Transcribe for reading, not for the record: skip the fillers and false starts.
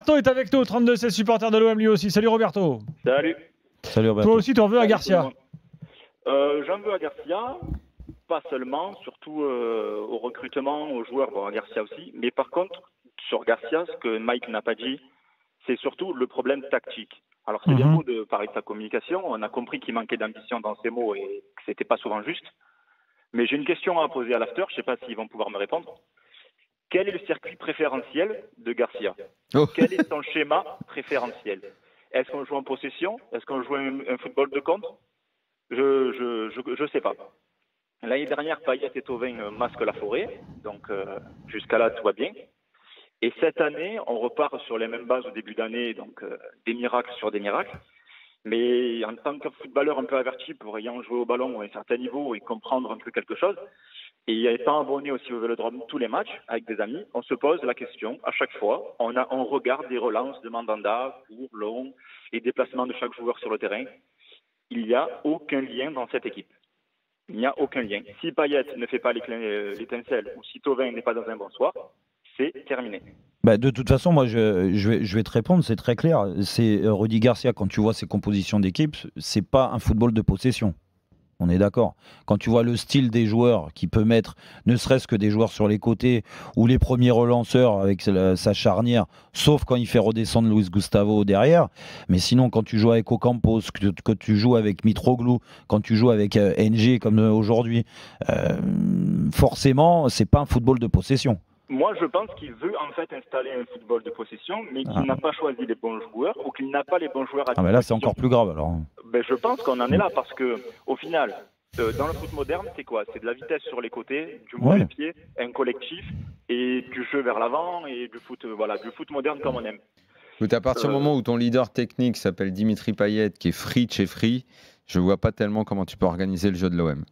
Roberto est avec nous, 32-16 supporter de l'OM lui aussi. Salut Roberto. Salut. Salut Roberto. Toi aussi, t'en veux à Garcia? J'en veux à Garcia, pas seulement, surtout au recrutement, aux joueurs, bon à Garcia aussi. Mais par contre, sur Garcia, ce que Mike n'a pas dit, c'est surtout le problème tactique. Alors c'est bien beau de parler de sa communication, on a compris qu'il manquait d'ambition dans ses mots et que c'était pas souvent juste. Mais j'ai une question à poser à l'after, je sais pas s'ils vont pouvoir me répondre. Quel est le circuit préférentiel de Garcia? Quel est son schéma préférentiel? Est-ce qu'on joue en possession? Est-ce qu'on joue un football de contre? Je sais pas. L'année dernière, Payet et Thauvin masquent la forêt, donc jusqu'à là tout va bien. Et cette année, on repart sur les mêmes bases au début d'année, donc des miracles sur des miracles. Mais en tant que footballeur un peu averti pour ayant joué au ballon à un certain niveau et comprendre un peu quelque chose, et étant abonné aussi au Vélodrome tous les matchs avec des amis, on se pose la question à chaque fois. On regarde des relances de Mandanda, court, long, les déplacements de chaque joueur sur le terrain. Il n'y a aucun lien dans cette équipe. Il n'y a aucun lien. Si Payet ne fait pas l'étincelle ou si Thauvin n'est pas dans un bon soir, c'est terminé. Bah, de toute façon, moi, je vais te répondre, c'est très clair. C'est Rudy Garcia, quand tu vois ses compositions d'équipe, c'est pas un football de possession. On est d'accord. Quand tu vois le style des joueurs qui peut mettre, ne serait-ce que des joueurs sur les côtés ou les premiers relanceurs avec sa charnière, sauf quand il fait redescendre Luis Gustavo derrière. Mais sinon, quand tu joues avec Ocampos, que tu joues avec Mitroglou, quand tu joues avec NG comme aujourd'hui, forcément, c'est pas un football de possession. Moi, je pense qu'il veut en fait installer un football de possession, mais qu'il n'a pas choisi les bons joueurs ou qu'il n'a pas les bons joueurs à disposition. Ah, mais là, c'est encore plus grave alors. Ben, je pense qu'on en est là parce que, au final, dans le foot moderne, c'est quoi? C'est de la vitesse sur les côtés, du mauvais pied, un collectif et du jeu vers l'avant et du foot, voilà, du foot moderne comme on aime. Donc, à partir du moment où ton leader technique s'appelle Dimitri Payet, qui est free de chez Free, je vois pas tellement comment tu peux organiser le jeu de l'OM.